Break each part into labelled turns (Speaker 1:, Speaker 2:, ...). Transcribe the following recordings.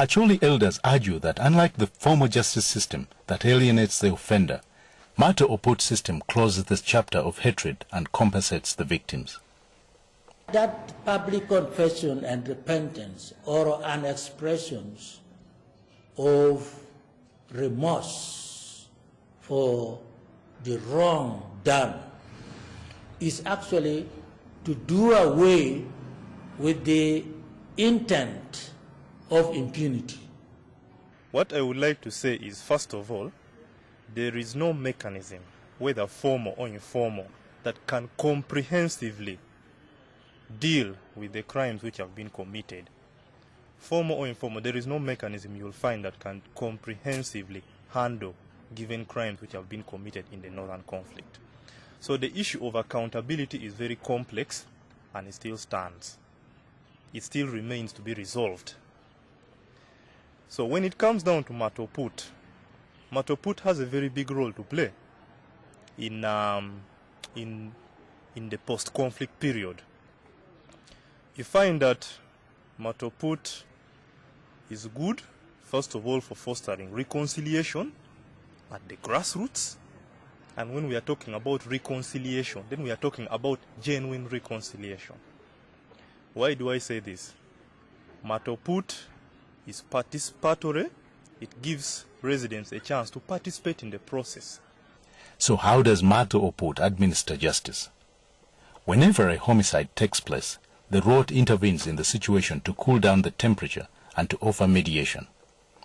Speaker 1: Acholi elders argue that unlike the former justice system that alienates the offender, Mato Oput system closes this chapter of hatred and compensates the victims.
Speaker 2: That public confession and repentance or an expression of remorse for the wrong done is actually to do away with the intent of impunity.
Speaker 3: What I would like to say is, first of all, there is no mechanism, whether formal or informal, that can comprehensively deal with the crimes which have been committed. Formal or informal, there is no mechanism you will find that can comprehensively handle given crimes which have been committed in the northern conflict. So the issue of accountability is very complex and it still stands. It still remains to be resolved. So when it comes down to Mato Oput, Mato Oput has a very big role to play in the post-conflict period. You find that Mato Oput is good, first of all, for fostering reconciliation at the grassroots. And when we are talking about reconciliation, then we are talking about genuine reconciliation. Why do I say this? Mato Oput is participatory. It gives residents a chance to participate in the process.
Speaker 1: So how does Mato Oput administer justice? Whenever a homicide takes place, the road intervenes in the situation to cool down the temperature and to offer mediation.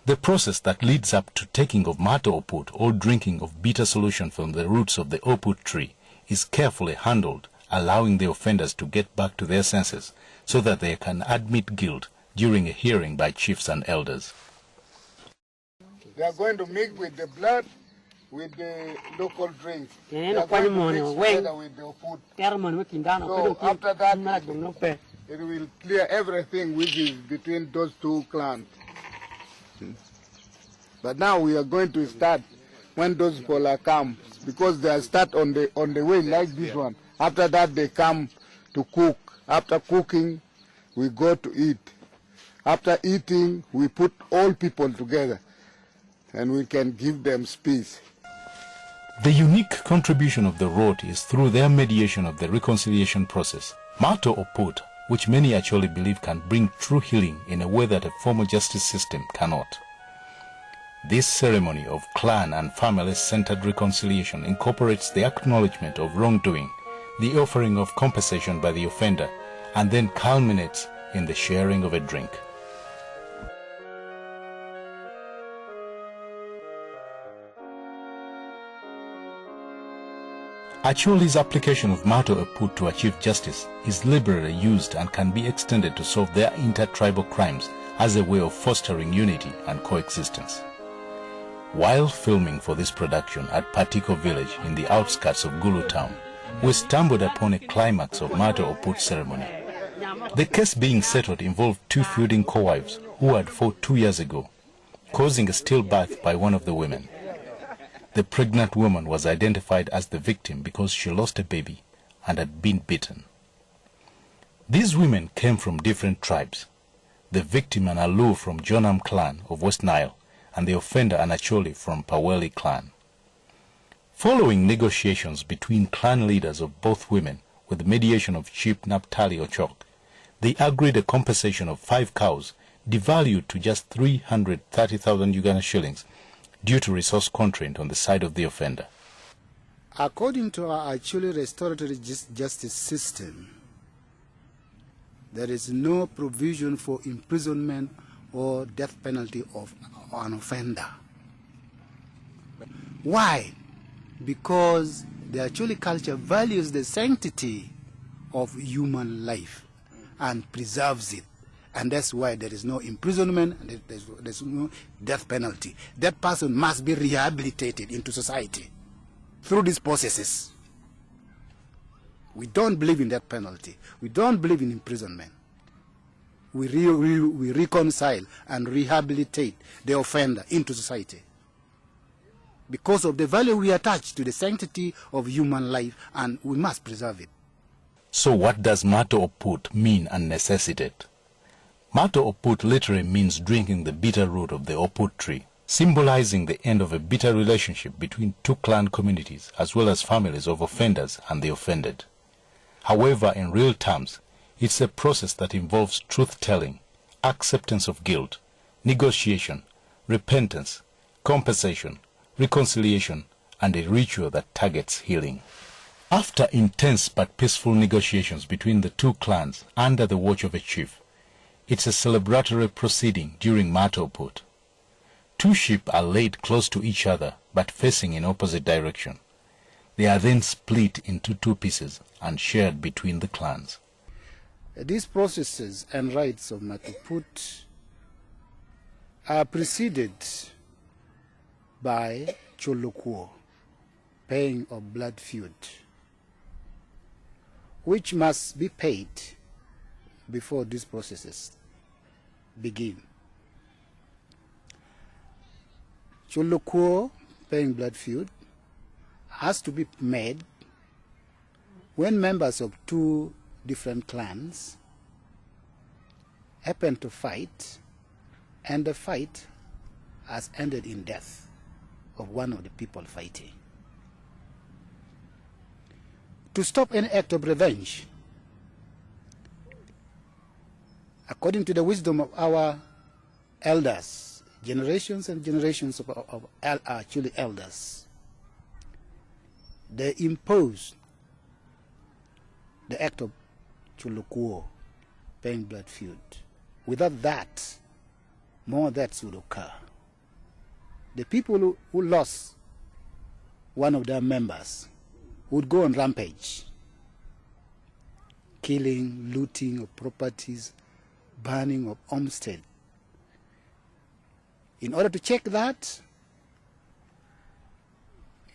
Speaker 1: The process that leads up to taking of Mato Oput or drinking of bitter solution from the roots of the Oput tree is carefully handled, allowing the offenders to get back to their senses so that they can admit guilt during a hearing by chiefs and elders.
Speaker 4: They are going to mix with the blood with the local drinks. They are going to mix together with the Oput. So after that, it will clear everything which is between those two clans. But now we are going to start when those people come, because they start on the way like this one. After that they come to cook. After cooking, we go to eat. After eating, we put all people together and we can give them space.
Speaker 1: The unique contribution of the road is through their mediation of the reconciliation process. Mato Oput, which many actually believe can bring true healing in a way that a formal justice system cannot. This ceremony of clan and family-centered reconciliation incorporates the acknowledgement of wrongdoing, the offering of compensation by the offender, and then culminates in the sharing of a drink. Acholi's application of Mato Oput to achieve justice is liberally used and can be extended to solve their intertribal crimes as a way of fostering unity and coexistence. While filming for this production at Patiko village in the outskirts of Gulu town, we stumbled upon a climax of Mato Oput ceremony. The case being settled involved two feuding co-wives who had fought 2 years ago, causing a stillbirth by one of the women. The pregnant woman was identified as the victim because she lost a baby and had been beaten. These women came from different tribes. The victim an Alu from Jonam clan of West Nile and the offender an Acholi from Paweli clan. Following negotiations between clan leaders of both women with the mediation of Chief Naphtali Ochok, they agreed a compensation of 5 cows devalued to just 330,000 Uganda shillings due to resource constraint on the side of the offender.
Speaker 5: According to our Acholi restorative justice system, there is no provision for imprisonment or death penalty of an offender. Why? Because the Acholi culture values the sanctity of human life and preserves it. And that's why there is no imprisonment and there's no death penalty. That person must be rehabilitated into society through these processes. We don't believe in death penalty. We don't believe in imprisonment. We reconcile and rehabilitate the offender into society because of the value we attach to the sanctity of human life, and we must preserve it.
Speaker 1: So what does Mato Oput mean and necessitate? Mato Oput literally means drinking the bitter root of the Oput tree, symbolizing the end of a bitter relationship between two clan communities as well as families of offenders and the offended. However, in real terms, it's a process that involves truth-telling, acceptance of guilt, negotiation, repentance, compensation, reconciliation, and a ritual that targets healing. After intense but peaceful negotiations between the two clans under the watch of a chief, it's a celebratory proceeding during Mato Oput. Two sheep are laid close to each other but facing in opposite direction. They are then split into two pieces and shared between the clans.
Speaker 5: These processes and rites of Mato Oput are preceded by cholokuo, paying of blood feud, which must be paid before these processes begin. Cholokuo, paying blood feud, has to be made when members of two different clans happen to fight, and the fight has ended in death of one of the people fighting. To stop any act of revenge, according to the wisdom of our elders, generations and generations of Acholi elders, they imposed the act of cholokuo, paying blood feud. Without that, more deaths would occur. The people who lost one of their members would go on rampage, killing, looting of properties, burning of homestead. In order to check that,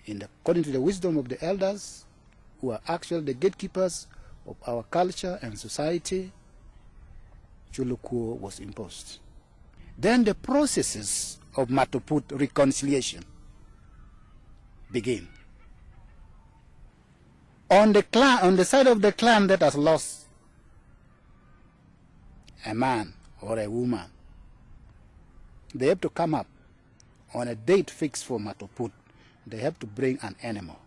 Speaker 5: according to the wisdom of the elders, who are actually the gatekeepers of our culture and society, cholokuo was imposed. Then the processes of Mato Oput reconciliation begin. On the side of the clan that has lost a man or a woman, they have to come up on a date fixed for Mato Oput. They have to bring an animal.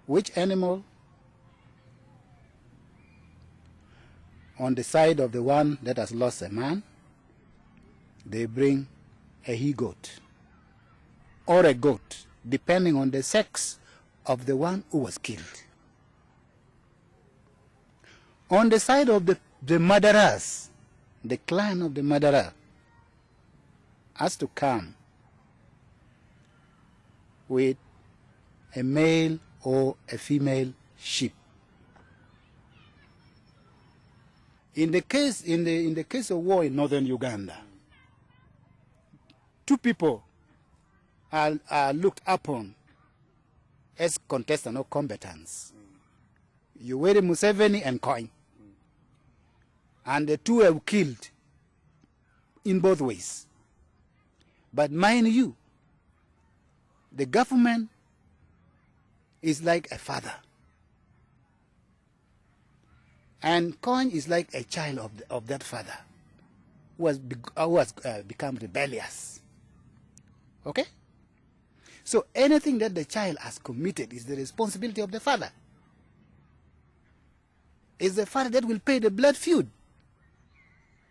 Speaker 5: Which animal? On the side of the one that has lost a man, they bring a he-goat or a goat, depending on the sex of the one who was killed. On the side of the murderers, the clan of the murderer has to come with a male or a female sheep. In the case of war in northern Uganda, two people are looked upon as contestants or combatants. Yoweri Museveni and Coin. And the two were killed in both ways. But mind you, the government is like a father. And Coin is like a child of that father who has become rebellious. Okay? So anything that the child has committed is the responsibility of the father. It's the father that will pay the blood feud.